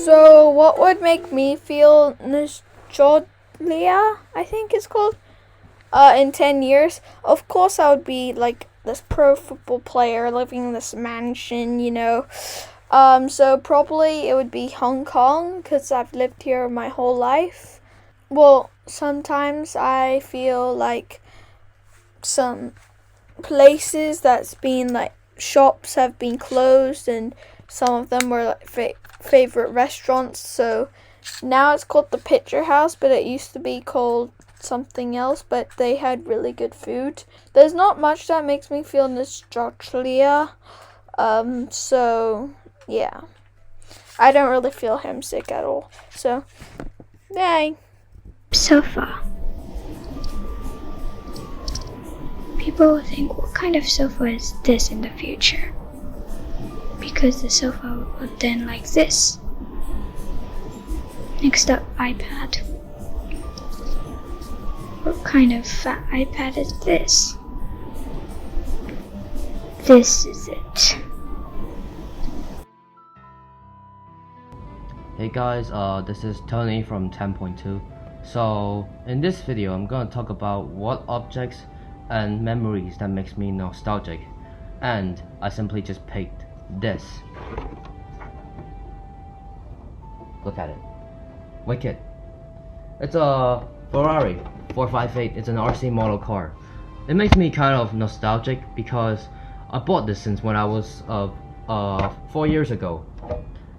So, what would make me feel nostalgia, I think it's called, in 10 years? Of course, I would be like this pro football player living in this mansion. So probably it would be Hong Kong because I've lived here my whole life. Well, sometimes I feel like some places that's been like shops have been closed and some of them were like favorite restaurants. So now it's called the Picture House, but it used to be called something else, but they had really good food. There's not much that makes me feel nostalgia. So yeah. I don't really feel homesick at all. So yay. Sofa. People will think, what kind of sofa is this in the future? Because the sofa would then like this. Next up, iPad. What kind of fat iPad is this? This is it. Hey guys, this is Tony from 10.2. So in this video I'm gonna talk about what objects and memories that makes me nostalgic, and I simply just picked this. Look at it. Wicked. It's a Ferrari 458. It's an RC model car. It makes me kind of nostalgic because I bought this since when I was 4 years ago.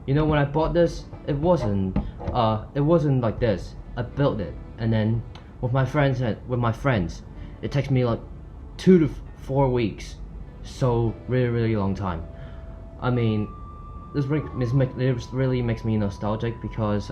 You know, when I bought this, it wasn't like this. I built it, and then with my friends, it takes me like 2 to 4 weeks. So really long time. I mean, this really makes me nostalgic because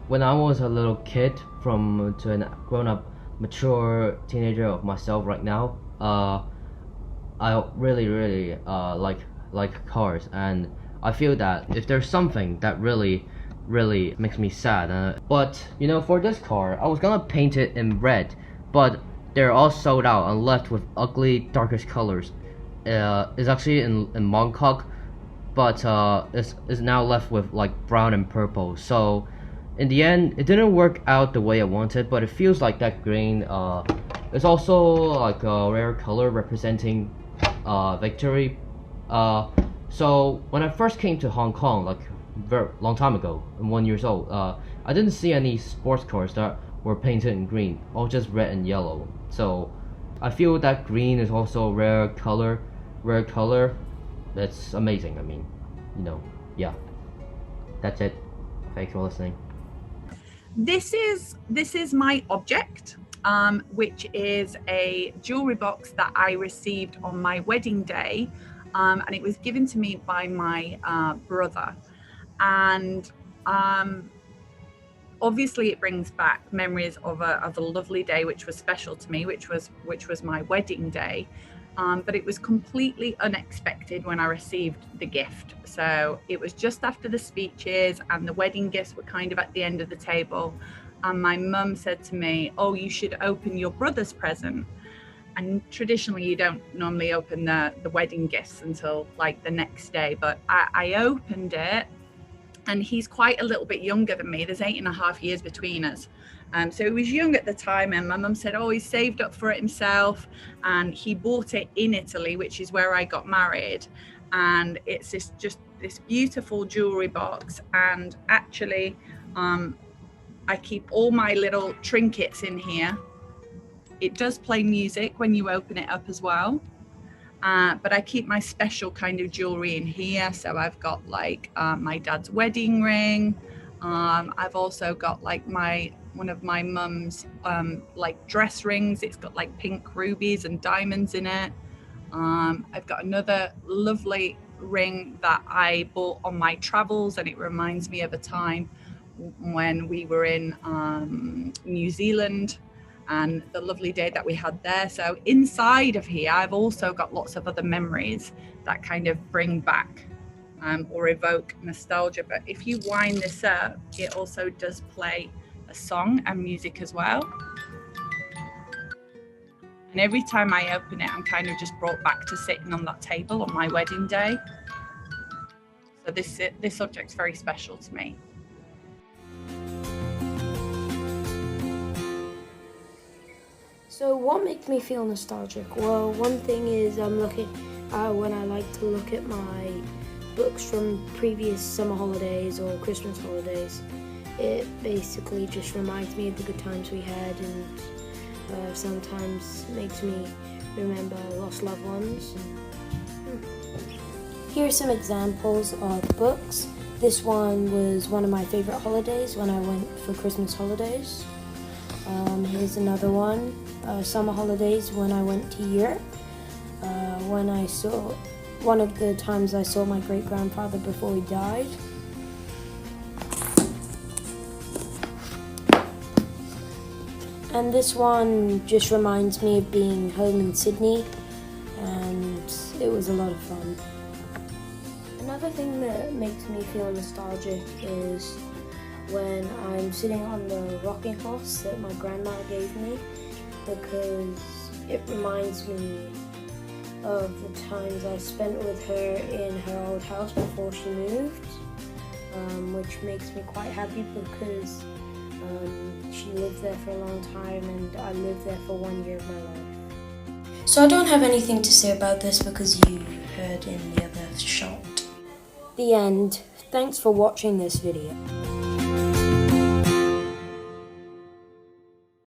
when I was a little kid to a grown-up, mature teenager of myself right now, I really like cars, and I feel that if there's something that really makes me sad, but you know, for this car I was gonna paint it in red, but they're all sold out and left with ugly darkest colors. It's actually in Mongkok, but it's now left with like brown and purple. So in the end it didn't work out the way I wanted, but it feels like that green is also like a rare color representing victory. So when I first came to Hong Kong, like very long time ago, I'm 1 year old, I didn't see any sports cars that were painted in green, all just red and yellow. So I feel that green is also a rare color. That's amazing. I mean, you know, yeah. That's it. Thanks for listening. This is my object, which is a jewelry box that I received on my wedding day. And it was given to me by my brother, and obviously it brings back memories of a lovely day which was special to me, which was my wedding day, but it was completely unexpected when I received the gift. So it was just after the speeches and the wedding gifts were kind of at the end of the table, and my mum said to me, "Oh, you should open your brother's present." And traditionally you don't normally open the wedding gifts until like the next day, but I opened it, and he's quite a little bit younger than me. There's 8.5 years between us, so he was young at the time, and my mum said, oh, he's saved up for it himself, and he bought it in Italy, which is where I got married. And it's this beautiful jewelry box, and actually I keep all my little trinkets in here. It does play music when you open it up as well, but I keep my special kind of jewelry in here. So I've got like my dad's wedding ring. I've also got like one of my mum's like dress rings. It's got like pink rubies and diamonds in it. I've got another lovely ring that I bought on my travels, and it reminds me of a time when we were in New Zealand, and the lovely day that we had there. So inside of here, I've also got lots of other memories that kind of bring back or evoke nostalgia. But if you wind this up, it also does play a song and music as well. And every time I open it, I'm kind of just brought back to sitting on that table on my wedding day. So this subject's very special to me. So what makes me feel nostalgic? Well, one thing is I'm looking when I like to look at my books from previous summer holidays or Christmas holidays. It basically just reminds me of the good times we had, and sometimes makes me remember lost loved ones. Here are some examples of books. This one was one of my favorite holidays when I went for Christmas holidays. Here's another one, summer holidays when I went to Europe. One of the times I saw my great-grandfather before he died. And this one just reminds me of being home in Sydney, and it was a lot of fun. Another thing that makes me feel nostalgic is when I'm sitting on the rocking horse that my grandma gave me, because it reminds me of the times I spent with her in her old house before she moved, which makes me quite happy because she lived there for a long time and I lived there for 1 year of my life. So I don't have anything to say about this because you heard in the other shot. The end. Thanks for watching this video.